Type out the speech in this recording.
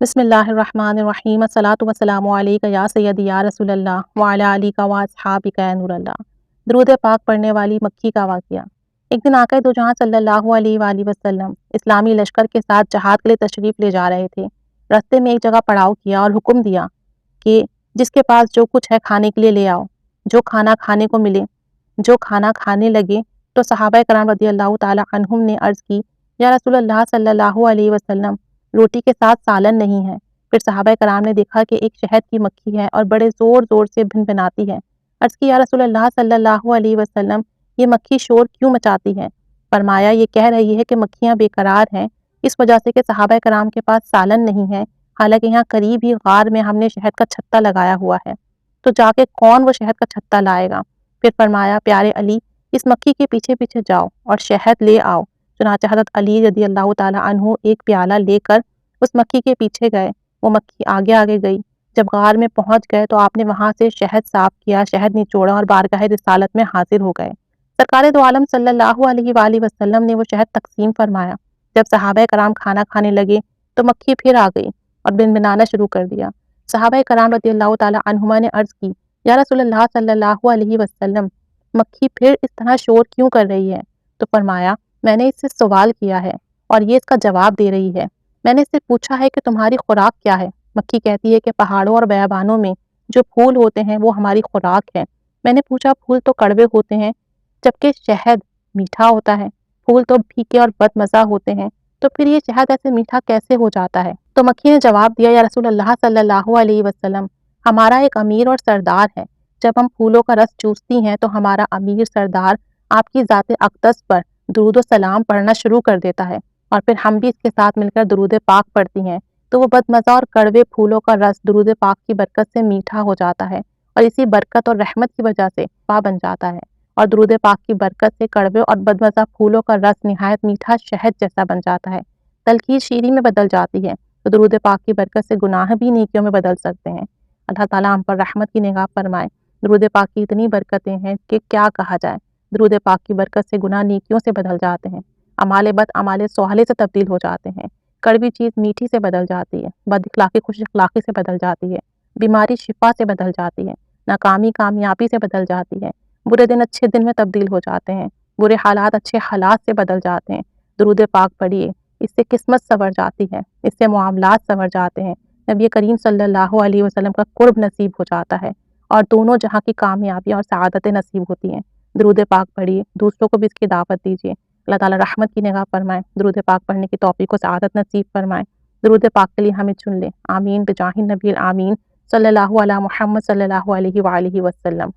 بسم اللہ الرحمن الرحیم الصلاۃ والسلام علیک یا سیدی یا رسول اللہ وعلی آلک و اصحابک یا نور اللہ۔ درود پاک پڑھنے والی مکھی کا واقعہ۔ ایک دن آقا دو جہاں صلی اللہ علیہ وآلہ وسلم اسلامی لشکر کے ساتھ جہاد کے لیے تشریف لے جا رہے تھے۔ راستے میں ایک جگہ پڑاؤ کیا اور حکم دیا کہ جس کے پاس جو کچھ ہے کھانے کے لیے لے آؤ، جو کھانا کھانے کو ملے۔ جو کھانا کھانے لگے تو صحابہ کرام رضی اللہ تعالی عنہم نے عرض کی، یا رسول اللہ صلی اللہ علیہ وسلم، روٹی کے ساتھ سالن نہیں ہے۔ پھر صحابہ کرام نے دیکھا کہ ایک شہد کی مکھی ہے اور بڑے زور زور سے بھنبھناتی ہے۔ عرض کی، یا رسول اللہ صلی اللہ علیہ وسلم، یہ مکھی شور کیوں مچاتی ہے؟ فرمایا، یہ کہہ رہی ہے کہ مکھیاں بے قرار ہیں، اس وجہ سے کہ صحابہ کرام کے پاس سالن نہیں ہے، حالانکہ یہاں قریب ہی غار میں ہم نے شہد کا چھتا لگایا ہوا ہے، تو جا کے کون وہ شہد کا چھتا لائے گا؟ پھر فرمایا، پیارے علی، اس مکھی کے پیچھے پیچھے جاؤ اور شہد لے آؤ۔ چنانچہ حضرت علی رضی اللہ تعالی عنہ ایک پیالہ لے کر اس مکھی کے پیچھے گئے۔ وہ مکھی آگے آگے گئی۔ جب غار میں پہنچ گئے تو آپ نے وہاں سے شہد صاف کیا، شہد نچوڑا اور بارگاہ رسالت میں حاضر ہو گئے۔ سرکار دو عالم صلی اللہ علیہ وآلہ وسلم نے وہ شہد تقسیم فرمایا۔ جب صحابہ کرام کھانا کھانے لگے تو مکھی پھر آ گئی اور بنبنانا شروع کر دیا۔ صحابہ کرام رضی اللہ تعالی عنہما نے عرض کی، یا رسول اللہ صلی اللہ علیہ وسلم، مکھی پھر اس طرح شور کیوں کر رہی ہے؟ تو فرمایا، میں نے اس سے سوال کیا ہے اور یہ اس کا جواب دے رہی ہے۔ میں نے اس سے پوچھا ہے کہ تمہاری خوراک کیا ہے؟ مکھی کہتی ہے کہ پہاڑوں اور بیابانوں میں جو پھول ہوتے ہیں وہ ہماری خوراک ہے۔ میں نے پوچھا، پھول تو کڑوے ہوتے ہیں جبکہ شہد میٹھا ہوتا ہے، پھول تو پھیکے اور بد مزہ ہوتے ہیں، تو پھر یہ شہد ایسے میٹھا کیسے ہو جاتا ہے؟ تو مکھی نے جواب دیا، یا رسول اللہ صلی اللہ علیہ وسلم، ہمارا ایک امیر اور سردار ہے، جب ہم پھولوں کا رس چوستی ہیں تو ہمارا امیر سردار آپ کی ذات اقدس پر درود و سلام پڑھنا شروع کر دیتا ہے، اور پھر ہم بھی اس کے ساتھ مل کر درود پاک پڑھتی ہیں، تو وہ بد مزہ اور کڑوے پھولوں کا رس درود پاک کی برکت سے میٹھا ہو جاتا ہے، اور اسی برکت اور رحمت کی وجہ سے شفا بن جاتا ہے، اور درود پاک کی برکت سے کڑوے اور بد مزہ پھولوں کا رس نہایت میٹھا شہد جیسا بن جاتا ہے، تلخی شیریں میں بدل جاتی ہے، تو درود پاک کی برکت سے گناہ بھی نیکیوں میں بدل سکتے ہیں۔ اللہ تعالیٰ ہم پر رحمت کی نگاہ فرمائے۔ درود پاک کی اتنی برکتیں ہیں کہ کیا کہا جائے۔ درود پاک کی برکت سے گناہ نیکیوں سے بدل جاتے ہیں، اعمال بد اعمال صالحہ سے تبدیل ہو جاتے ہیں، کڑوی چیز میٹھی سے بدل جاتی ہے، بد اخلاقی خوش اخلاقی سے بدل جاتی ہے، بیماری شفا سے بدل جاتی ہے، ناکامی کامیابی سے بدل جاتی ہے، برے دن اچھے دن میں تبدیل ہو جاتے ہیں، برے حالات اچھے حالات سے بدل جاتے ہیں۔ درود پاک پڑھیے، اس سے قسمت سنور جاتی ہے، اس سے معاملات سنور جاتے ہیں، نبی کریم صلی اللہ علیہ وسلم کا قرب نصیب ہو جاتا ہے، اور دونوں جہاں کی کامیابیاں اور سعادتیں نصیب ہوتی ہیں۔ درود پاک پڑھیے، دوسروں کو بھی اس کی دعوت دیجیے۔ اللہ تعالیٰ رحمت کی نگاہ فرمائے، درود پاک پڑھنے کی توفیق و سعادت نصیب فرمائے۔ درود پاک کے لیے ہمیں چن لے، آمین بجاہ النبی الآمین، صلی اللہ علی محمد صلی اللہ علیہ وآلہ وسلم۔